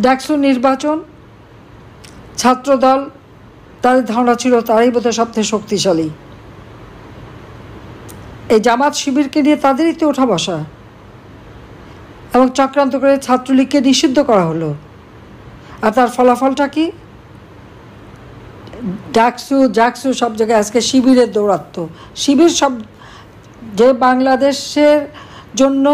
ডাকসু নির্বাচন, ছাত্রদল, তাদের ধারণা ছিল তারাই বোধহয় সবথেকে শক্তিশালী। এই জামাত শিবিরকে নিয়ে তাদেরই তো ওঠা বসা, এবং চক্রান্ত করে ছাত্রলীগকে নিষিদ্ধ করা হলো। আর তার ফলাফলটা কি? জাকসু সব জায়গায় আজকে শিবিরের দৌরাত্ম্য। শিবির সব, যে বাংলাদেশের জন্য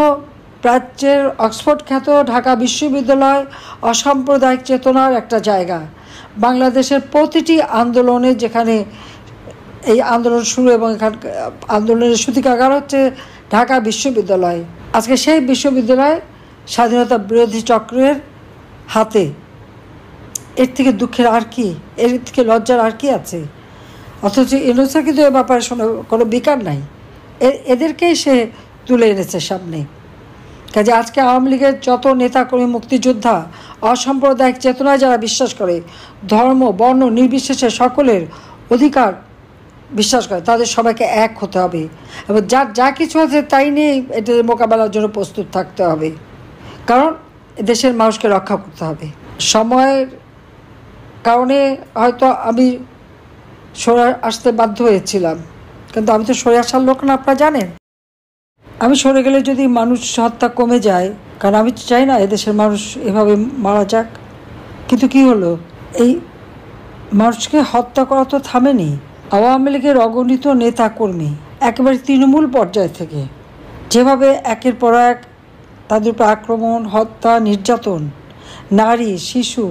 প্রাচ্যের অক্সফোর্ড খ্যাত ঢাকা বিশ্ববিদ্যালয় অসাম্প্রদায়িক চেতনার একটা জায়গা। বাংলাদেশের প্রতিটি আন্দোলনে, যেখানে এই আন্দোলন শুরু এবং এখান আন্দোলনের সূতিকাগার হচ্ছে ঢাকা বিশ্ববিদ্যালয়, আজকে সেই বিশ্ববিদ্যালয় স্বাধীনতা বিরোধী চক্রের হাতে। এর থেকে দুঃখের আর কি, এর থেকে লজ্জার আর কি আছে? অথচ ইউনূসের কিন্তু এ ব্যাপারে কোনো বিকার নাই। এদেরকেই সে তুলে এনেছে সামনে। কাজে আজকে আওয়ামী লীগের যত নেতাকর্মী, মুক্তিযোদ্ধা, অসাম্প্রদায়িক চেতনায় যারা বিশ্বাস করে, ধর্ম বর্ণ নির্বিশেষে সকলের অধিকার বিশ্বাস করে, তাদের সবাইকে এক হতে হবে এবং যা কিছু আছে তাই নিয়ে এটার মোকাবেলার জন্য প্রস্তুত থাকতে হবে। কারণ দেশের মানুষকে রক্ষা করতে হবে। সময়ের কারণে হয়তো আমি সরে আসতে বাধ্য হয়েছিলাম, কিন্তু আমি তো সরে আসার লোক না, আপনারা জানেন। আমি সরে গেলে যদি মানুষ হত্যা কমে যায়, কারণ আমি চাই না এদেশের মানুষ এভাবে মারা যাক। কিন্তু কি হলো, এই মানুষকে হত্যা করা তো থামেনি। আওয়ামী লীগের অগণিত নেতা কর্মী একেবারে তৃণমূল পর্যায় থেকে যেভাবে একের পর এক তাদের উপর আক্রমণ, হত্যা, নির্যাতন, নারী শিশু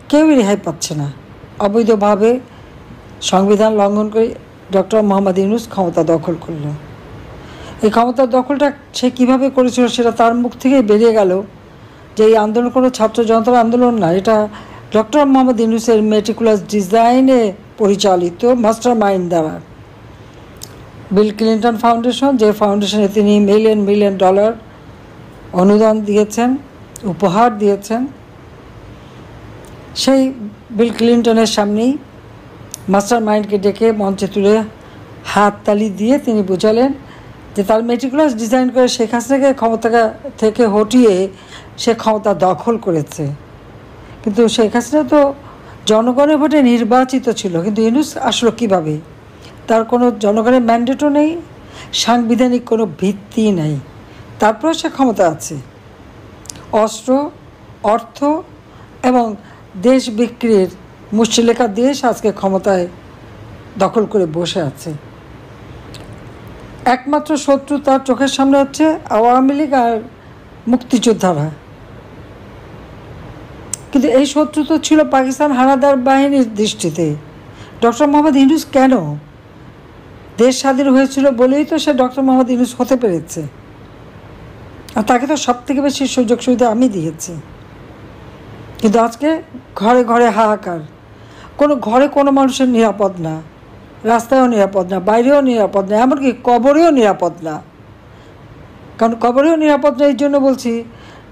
কেউই রেহাই পাচ্ছে না। অবৈধভাবে সংবিধান লঙ্ঘন করে ডক্টর মোহাম্মদ ইউনূস ক্ষমতা দখল করল। এই ক্ষমতার দখলটা সে কীভাবে করেছিল সেটা তার মুখ থেকেই বেরিয়ে গেল যে এই আন্দোলন কোনো ছাত্র জনতার আন্দোলন না, এটা ডক্টর মোহাম্মদ ইউনূসের মেটিকুলাস ডিজাইনে পরিচালিত মাস্টার মাইন্ড দ্বারা। বিল ক্লিন্টন ফাউন্ডেশন, যে ফাউন্ডেশনে তিনি মিলিয়ন মিলিয়ন ডলার অনুদান দিয়েছেন, উপহার দিয়েছেন, সেই বিল ক্লিন্টনের সামনেই মাস্টার মাইন্ডকে ডেকে মঞ্চে তুলে হাততালি দিয়ে তিনি বোঝালেন যে তার মেটিকুলাস ডিজাইন করে শেখ হাসিনাকে ক্ষমতা থেকে হটিয়ে সে ক্ষমতা দখল করেছে। কিন্তু শেখ হাসিনা তো জনগণের ভোটে নির্বাচিত ছিল, কিন্তু ইউনূস আসলো কীভাবে? তার কোনো জনগণের ম্যান্ডেটও নেই, সাংবিধানিক কোনো ভিত্তি নেই, তারপরেও সে ক্ষমতা আছে। অস্ত্র, অর্থ এবং দেশ বিক্রির মুষ্টিলেখা দেশ আজকে ক্ষমতায় দখল করে বসে আছে। একমাত্র শত্রু তার চোখের সামনে হচ্ছে আওয়ামী লীগ আর মুক্তিযোদ্ধারা। কিন্তু এই শত্রু তো ছিল পাকিস্তান হানাদার বাহিনীর দৃষ্টিতে। ডক্টর মোহাম্মদ ইউনূস কেন? দেশ স্বাধীন হয়েছিল বলেই তো সে ডক্টর মোহাম্মদ ইউনূস হতে পেরেছে, আর তাকে তো সব থেকে বেশি সুযোগ সুবিধা আমি দিয়েছি। কিন্তু আজকে ঘরে ঘরে হাহাকার, কোনো ঘরে কোনো মানুষের নিরাপদ না, রাস্তায়ও নিরাপদ না, বাইরেও নিরাপদ না, এমনকি কবরেও নিরাপদ না। কারণ কবরেও নিরাপদ না এই জন্য বলছি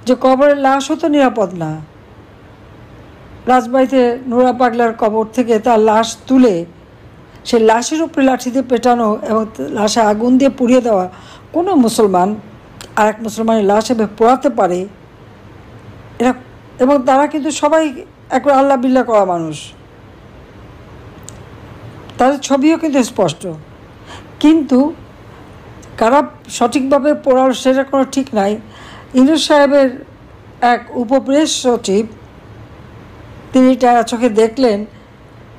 যে কবরের লাশও তো নিরাপদ না। রাজবাড়িতে নোরা পাগলার কবর থেকে তার লাশ তুলে সে লাশের উপরে লাঠি দিয়ে পেটানো এবং লাশে আগুন দিয়ে পুড়িয়ে দেওয়া, কোনো মুসলমান আর এক মুসলমানের লাশ এভাবে পোড়াতে পারে? এরা, এবং তারা কিন্তু সবাই একবার আল্লাহ বিল্লাহ করা মানুষ, তাদের ছবিও কিন্তু স্পষ্ট। কিন্তু কারা সঠিকভাবে পড়ার সেটা কোনো ঠিক নাই। ইউনূস সাহেবের এক উপপ্রেস সচিব তিনি তারা চোখে দেখলেন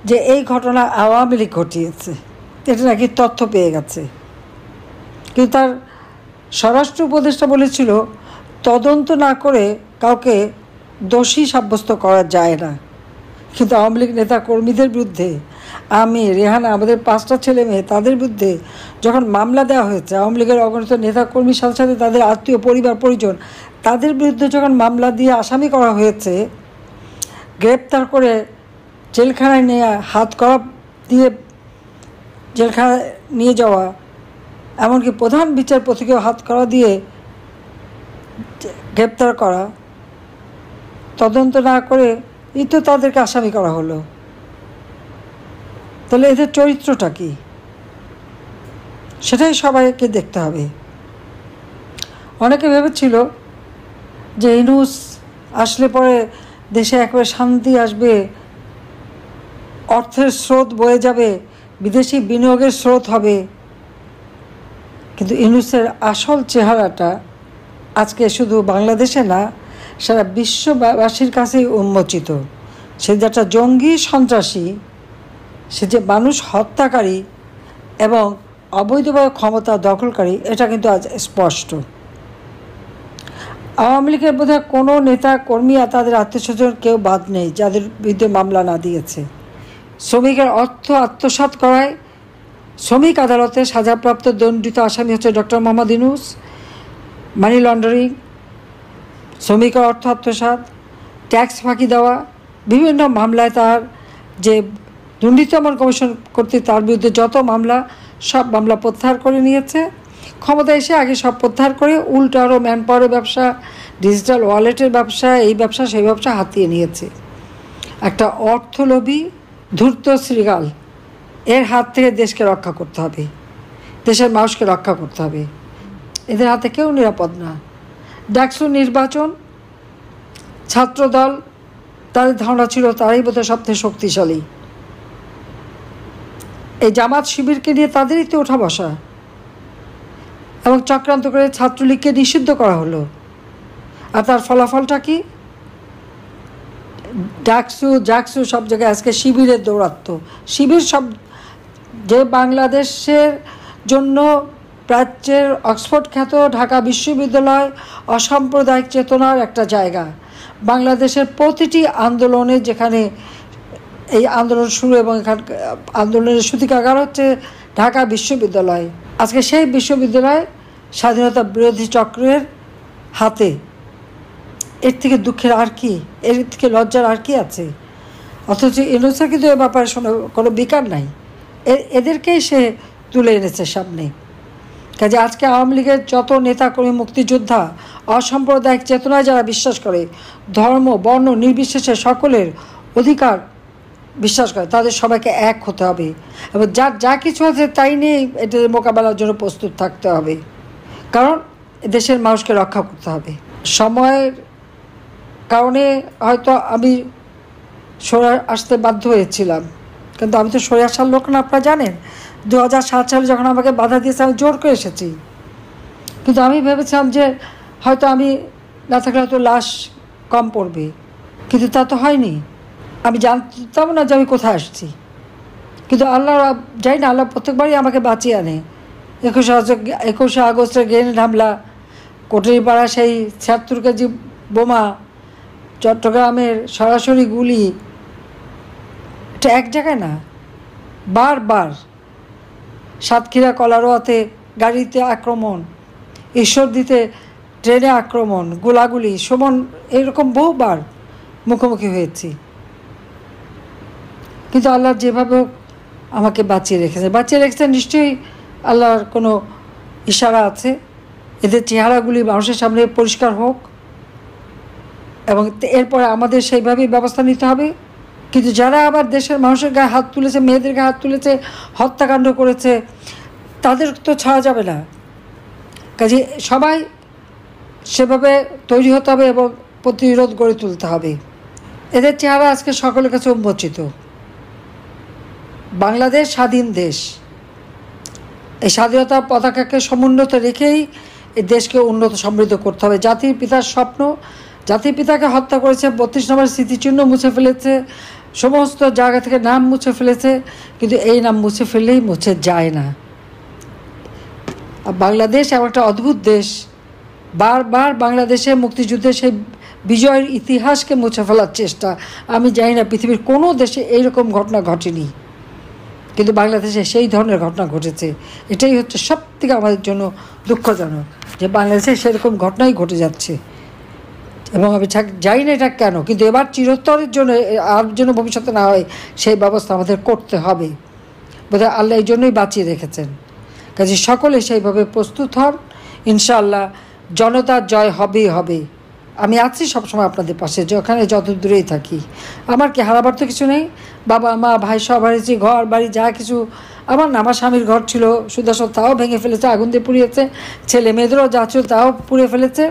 যে এই ঘটনা আওয়ামী লীগ ঘটিয়েছে, এটা নাকি তথ্য পেয়ে গেছে। কিন্তু তার স্বরাষ্ট্র উপদেষ্টা বলেছিল তদন্ত না করে কাউকে দোষী সাব্যস্ত করা যায় না। কিন্তু আওয়ামী লীগ নেতা কর্মীদের বিরুদ্ধে, আমি, রেহানা, আমাদের 5টা ছেলে মেয়ে, তাদের বিরুদ্ধে যখন মামলা দেওয়া হয়েছে, আওয়ামী লীগের অগণিত নেতাকর্মীর সাথে সাথে তাদের আত্মীয় পরিবার পরিজন, তাদের বিরুদ্ধে যখন মামলা দিয়ে আসামি করা হয়েছে, গ্রেপ্তার করে জেলখানায় নিয়ে হাত করা দিয়ে জেলখানায় নিয়ে যাওয়া, এমনকি প্রধান বিচারপতিকেও হাত করা দিয়ে গ্রেপ্তার করা, তদন্ত না করে এই তো তাদেরকে আসামি করা হলো। তাহলে এদের চরিত্রটা কি, সেটাই সবাইকে দেখতে হবে। অনেকে ভেবেছিল যে ইউনূস আসলে পরে দেশে একবারে শান্তি আসবে, অর্থের স্রোত বয়ে যাবে, বিদেশি বিনিয়োগের স্রোত হবে। কিন্তু ইউনূসের আসল চেহারাটা আজকে শুধু বাংলাদেশে না, সারা বিশ্ববাসীর কাছেই উন্মোচিত। সে যে একটা জঙ্গি সন্ত্রাসী, সে যে মানুষ হত্যাকারী এবং অবৈধভাবে ক্ষমতা দখলকারী, এটা কিন্তু আজ স্পষ্ট। আওয়ামী লীগের বোধহয় কোনো নেতা কর্মী আর তাদের আত্মীয়স্বজন কেউ বাদ নেই যাদের বিরুদ্ধে মামলা না দিয়েছে। শ্রমিকের অর্থ আত্মসাৎ করায় শ্রমিক আদালতে সাজাপ্রাপ্ত দণ্ডিত আসামি হচ্ছে doctor Mohammad Yunus. Money laundering, শ্রমিকের অর্থ আত্মসাৎ, ট্যাক্স ফাঁকি দেওয়া, বিভিন্ন মামলায় তার যে দুর্নীতি দমন কমিশন কর্তৃক তার বিরুদ্ধে যত মামলা, সব মামলা প্রত্যাহার করে নিয়েছে। ক্ষমতা এসে আগে সব প্রত্যাহার করে উল্টো আরও ম্যান পাওয়ারের ব্যবসা, ডিজিটাল ওয়ালেটের ব্যবসা, এই ব্যবসা সেই ব্যবসা হাতিয়ে নিয়েছে। একটা অর্থলোভী ধূর্ত শৃগাল, এর হাত থেকে দেশকে রক্ষা করতে হবে, দেশের মানুষকে রক্ষা করতে হবে। এদের হাতে কেউ নিরাপদ না। ডাকসু নির্বাচন, ছাত্রদল, তাদের ধারণা ছিল তারাই বোধহয় সবথেকে শক্তিশালী। এই জামাত শিবিরকে নিয়ে তাদেরই তো ওঠা বসা, এবং চক্রান্ত করে ছাত্রলীগকে নিষিদ্ধ করা হলো। আর তার ফলাফলটা কি? জাকসু সব জায়গায় আজকে শিবিরের দৌরাত্ম্য। শিবির সব যে বাংলাদেশের জন্য প্রাচ্যের অক্সফোর্ড খ্যাত ঢাকা বিশ্ববিদ্যালয় অসাম্প্রদায়িক চেতনার একটা জায়গা। বাংলাদেশের প্রতিটি আন্দোলনে, যেখানে এই আন্দোলন শুরু এবং এখান আন্দোলনের সূতিকাগার হচ্ছে ঢাকা বিশ্ববিদ্যালয়, আজকে সেই বিশ্ববিদ্যালয় স্বাধীনতা বিরোধী চক্রের হাতে। এর থেকে দুঃখের আর কি, এর থেকে লজ্জার আর কি আছে? অথচ ইউনূসের কিন্তু এ ব্যাপারে কোনো বিকার নাই। এদেরকেই সে তুলে এনেছে সামনে। কাজে আজকে আওয়ামী লীগের যত নেতাকর্মী, মুক্তিযোদ্ধা, অসাম্প্রদায়িক চেতনায় যারা বিশ্বাস করে, ধর্ম বর্ণ নির্বিশেষে সকলের অধিকার বিশ্বাস করে, তাদের সবাইকে এক হতে হবে এবং যার যা কিছু আছে তাই নিয়ে এটার মোকাবেলার জন্য প্রস্তুত থাকতে হবে। কারণ দেশের মানুষকে রক্ষা করতে হবে। সময়ের কারণে হয়তো আমি সরে আসতে বাধ্য হয়েছিলাম, কিন্তু আমি তো সরে আসার লোক না, আপনারা জানেন। 2007 সালে যখন আমাকে বাধা দিয়েছে, আমি জোর করে এসেছি। কিন্তু আমি ভেবেছিলাম যে হয়তো আমি না থাকলে হয়তো লাশ কম পড়বে, কিন্তু তা তো হয়নি। আমি জানতাম না যে আমি কোথায় আসছি, কিন্তু আল্লাহ, যাই না, আল্লাহ প্রত্যেকবারই আমাকে বাঁচিয়ে আনে। 21শে আগস্টের গ্রেনেড হামলা, কোটরিপাড়া সেই 76 কেজি বোমা, চট্টগ্রামের সরাসরি গুলি, এটা এক জায়গায় না, বারবার। সাতক্ষীরা কলারোয়াতে গাড়িতে আক্রমণ, ঈশ্বরদীতে ট্রেনে আক্রমণ, গোলাগুলি, সুমন, এরকম বহুবার মুখোমুখি হয়েছি। কিন্তু আল্লাহ যেভাবে আমাকে বাঁচিয়ে রেখেছে নিশ্চয়ই আল্লাহর কোনো ইশারা আছে। এদের চেহারাগুলি মানুষের সামনে পরিষ্কার হোক এবং এরপরে আমাদের সেইভাবেই ব্যবস্থা নিতে হবে। কিন্তু যারা আবার দেশের মানুষের গায়ে হাত তুলেছে, মেয়েদের গায়ে হাত তুলেছে, হত্যাকাণ্ড করেছে, তাদের তো ছাড়া যাবে না। কাজে সবাই সেভাবে তৈরি হতে হবে এবং প্রতিরোধ গড়ে তুলতে হবে। এদের চেহারা আজকে সকলের কাছে উন্মোচিত। বাংলাদেশ স্বাধীন দেশ, এই স্বাধীনতার পতাকাকে সমুন্নত রেখেই এই দেশকে উন্নত সমৃদ্ধ করতে হবে। জাতির পিতার স্বপ্ন, জাতির পিতাকে হত্যা করেছে, 32 নম্বর স্মৃতিচিহ্ন মুছে ফেলেছে, সমস্ত জায়গা থেকে নাম মুছে ফেলেছে, কিন্তু এই নাম মুছে ফেললেই মুছে যায় না। বাংলাদেশ এমন একটা অদ্ভুত দেশ, বারবার বাংলাদেশে মুক্তিযুদ্ধের সেই বিজয়ের ইতিহাসকে মুছে ফেলার চেষ্টা। আমি জানি না পৃথিবীর কোনো দেশে এইরকম ঘটনা ঘটেনি, কিন্তু বাংলাদেশে সেই ধরনের ঘটনা ঘটেছে। এটাই হচ্ছে সবথেকে আমাদের জন্য দুঃখজনক, যে বাংলাদেশে সেরকম ঘটনাই ঘটে যাচ্ছে। এবং আমি জানি না এটা কেন, কিন্তু এবার চিরস্তরের জন্য, আর জন্য ভবিষ্যতে না হয়, সেই ব্যবস্থা আমাদের করতে হবে। বোধহয় আল্লাহ এই জন্যই বাঁচিয়ে রেখেছেন। কাজে সকলে সেইভাবে প্রস্তুত হন। ইনশাআল্লাহ জনতার জয় হবেই হবে। আমি আছি সবসময় আপনাদের পাশে, যেখানে যত দূরেই থাকি। আমার কি হারাবার তো কিছু নেই। বাবা মা ভাই সব হারিয়েছি, ঘর বাড়ি যা কিছু আমার না। আমার স্বামীর ঘর ছিল সুদর্শন, তাও ভেঙে ফেলেছে, আগুন দিয়ে পুড়িয়েছে। ছেলে মেয়েদেরও যা ছিল তাও পুড়িয়ে ফেলেছে।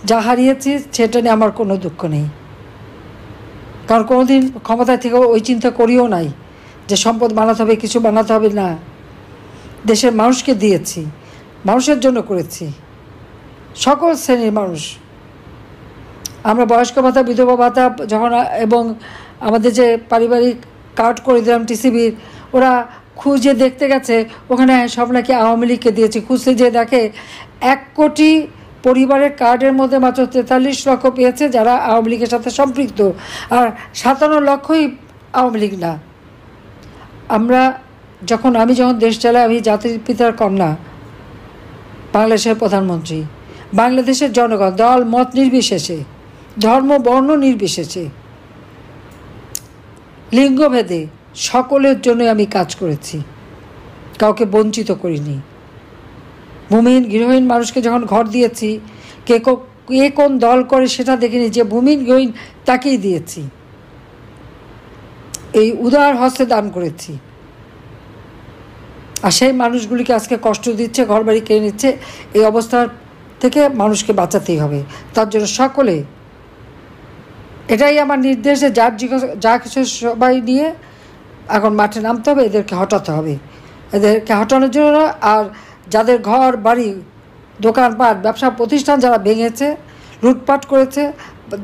যা হারিয়েছি সেটা নিয়ে আমার কোনো দুঃখ নেই। কারণ কোনোদিন ক্ষমতায় থেকে ওই চিন্তা করিও নাই যে সম্পদ বানাতে হবে, কিছু বানাতে হবে না। দেশের মানুষকে দিয়েছি, মানুষের জন্য করেছি, সকল শ্রেণীর মানুষ। আমরা বয়স্ক ভাতা, বিধবা ভাতা যখন এবং আমাদের যে পারিবারিক কার্ড করে দিলাম টিসিবির, ওরা খুঁজে দেখতে গেছে ওখানে সব নাকি আওয়ামী লীগকে দিয়েছে। খুঁজতে যেয়ে দেখে 1 কোটি পরিবারের কার্ডের মধ্যে মাত্র 43 লক্ষ পেয়েছে যারা আওয়ামী লীগের সাথে সম্পৃক্ত, আর 57 লক্ষই আওয়ামী লীগ না। আমি যখন দেশ চালাই, আমি জাতির পিতার কন্যা, বাংলাদেশের প্রধানমন্ত্রী, বাংলাদেশের জনগণ দল মত নির্বিশেষে, ধর্ম বর্ণ নির্বিশেষে, লিঙ্গভেদে সকলের জন্য আমি কাজ করেছি, কাউকে বঞ্চিত করিনি। ভূমিহীন গৃহহীন মানুষকে যখন ঘর দিয়েছি, কে কোন দল করে সেটা দেখিনি, যে ভূমিহীন গৃহহীন তাকেই দিয়েছি, এই উদার হস্তে দান করেছি। আর সেই মানুষগুলিকে আজকে কষ্ট দিচ্ছে, ঘরবাড়ি কেড়ে নিচ্ছে। এই অবস্থা থেকে মানুষকে বাঁচাতেই হবে। তার জন্য সকলে, এটাই আমার নির্দেশ যে যা কিছু সবাই নিয়ে এখন মাঠে নামতে হবে, এদেরকে হটাতে হবে। এদেরকে হটানোর জন্য, আর যাদের ঘর বাড়ি দোকানপাট ব্যবসা প্রতিষ্ঠান যারা ভেঙেছে, লুটপাট করেছে,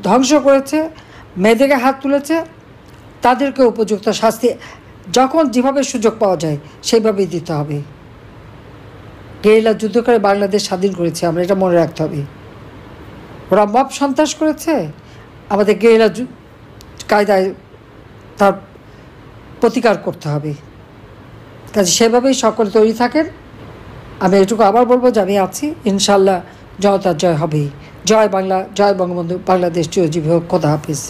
ধ্বংস করেছে, মেয়েদেরকে হাত তুলেছে, তাদেরকে উপযুক্ত শাস্তি যখন যেভাবে সুযোগ পাওয়া যায় সেইভাবেই দিতে হবে। গেরিলা যুদ্ধ করে বাংলাদেশ স্বাধীন করেছে আমরা, এটা মনে রাখতে হবে। ওরা মব সন্ত্রাস করেছে, আমাদের গেরিলা কায়দায় তার প্রতিকার করতে হবে। কাজে সেভাবেই সকলে তৈরি থাকেন। আমি এটুকু আবার বলবো যে আমি আছি, ইনশাল্লাহ জনতার জয় হবেই। জয় বাংলা, জয় বঙ্গবন্ধু, বাংলাদেশ চিরজীবী হোক। খোদা হাফিজ।